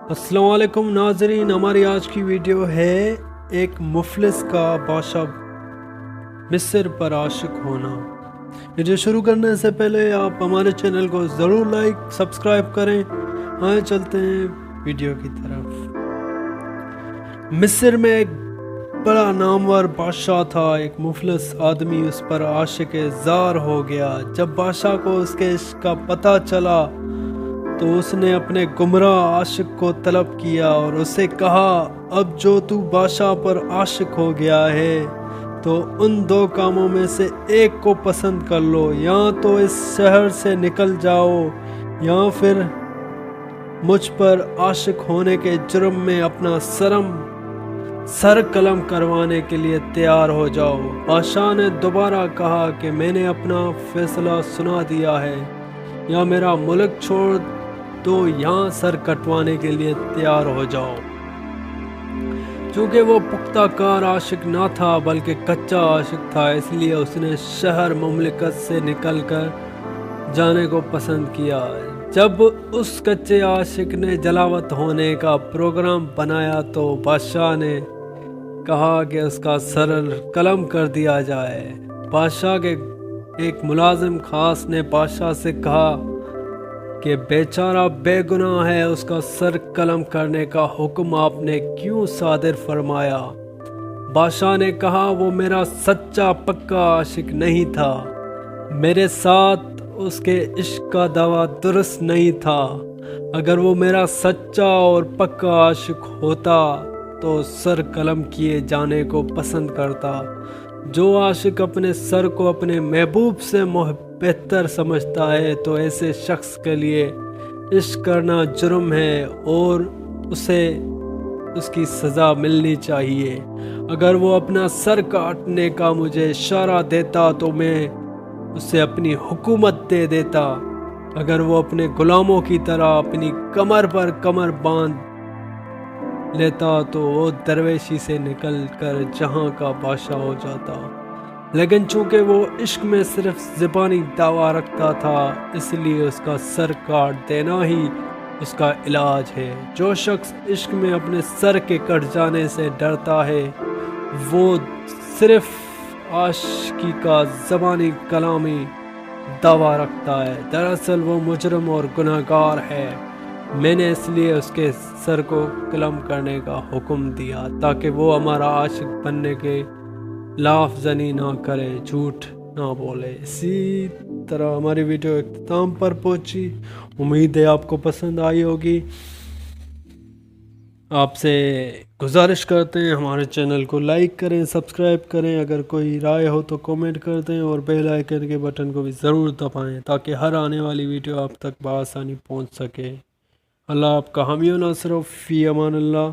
अस्सलाम वालेकुम नाजरीन, हमारी आज की वीडियो है एक मुफलिस का बादशाह मिस्र पर आशिक होना। वीडियो शुरू करने से पहले आप हमारे चैनल को ज़रूर लाइक सब्सक्राइब करें। आए चलते हैं वीडियो की तरफ। मिस्र में एक बड़ा नामवर बादशाह था। एक मुफलिस आदमी उस पर आशिक ज़ार हो गया। जब बादशाह को उसके इश्क का पता चला तो उसने अपने गुमराह आशिक को तलब किया और उसे कहा, अब जो तू बादशाह पर आशिक हो गया है तो उन दो कामों में से एक को पसंद कर लो, या तो इस शहर से निकल जाओ या फिर मुझ पर आशिक होने के जुर्म में अपना सर कलम करवाने के लिए तैयार हो जाओ। बादशाह ने दोबारा कहा कि मैंने अपना फैसला सुना दिया है, या मेरा मुल्क छोड़ तो यहाँ सर कटवाने के लिए तैयार हो जाओ। चूँकि वो पुख्ता कार आशिक ना था बल्कि कच्चा आशिक था, इसलिए उसने शहर मुमलिकत से निकलकर जाने को पसंद किया। जब उस कच्चे आशिक ने जलावत होने का प्रोग्राम बनाया तो बादशाह ने कहा कि उसका सर कलम कर दिया जाए। बादशाह के एक मुलाजिम खास ने बादशाह से कहा कि बेचारा बेगुनाह है, उसका सर कलम करने का हुक्म आपने क्यों सादिर फरमाया? बादशाह ने कहा, वो मेरा सच्चा पक्का आशिक नहीं था, मेरे साथ उसके इश्क का दावा दुरुस्त नहीं था। अगर वो मेरा सच्चा और पक्का आशिक होता तो सर कलम किए जाने को पसंद करता। जो आशिक अपने सर को अपने महबूब से बेहतर समझता है तो ऐसे शख्स के लिए इश्क करना जुर्म है और उसे उसकी सज़ा मिलनी चाहिए। अगर वो अपना सर काटने का मुझे इशारा देता तो मैं उसे अपनी हुकूमत दे देता। अगर वो अपने गुलामों की तरह अपनी कमर पर कमर बांध लेता तो वो दरवेशी से निकल कर जहाँ का बादशाह हो जाता। लेकिन चूंकि वो इश्क में सिर्फ ज़बानी दावा रखता था, इसलिए उसका सर काट देना ही उसका इलाज है। जो शख्स इश्क में अपने सर के कट जाने से डरता है वो सिर्फ आशिकी का ज़बानी कलामी दावा रखता है। दरअसल वो मुजरम और गुनहगार है। मैंने इसलिए उसके सर को कलम करने का हुक्म दिया ताकि वो हमारा आशिक बनने के लाफजनी ना करे, झूठ ना बोले। इसी तरह हमारी वीडियो इख्तिताम पर पहुंची। उम्मीद है आपको पसंद आई होगी। आपसे गुजारिश करते हैं हमारे चैनल को लाइक करें, सब्सक्राइब करें। अगर कोई राय हो तो कमेंट कर दें और बेल आइकन के बटन को भी ज़रूर दबाएं ताकि हर आने वाली वीडियो आप तक बआसानी पहुंच सके। अल्लाह आपका हामी व नासिर, फ़ी अमान अल्लाह।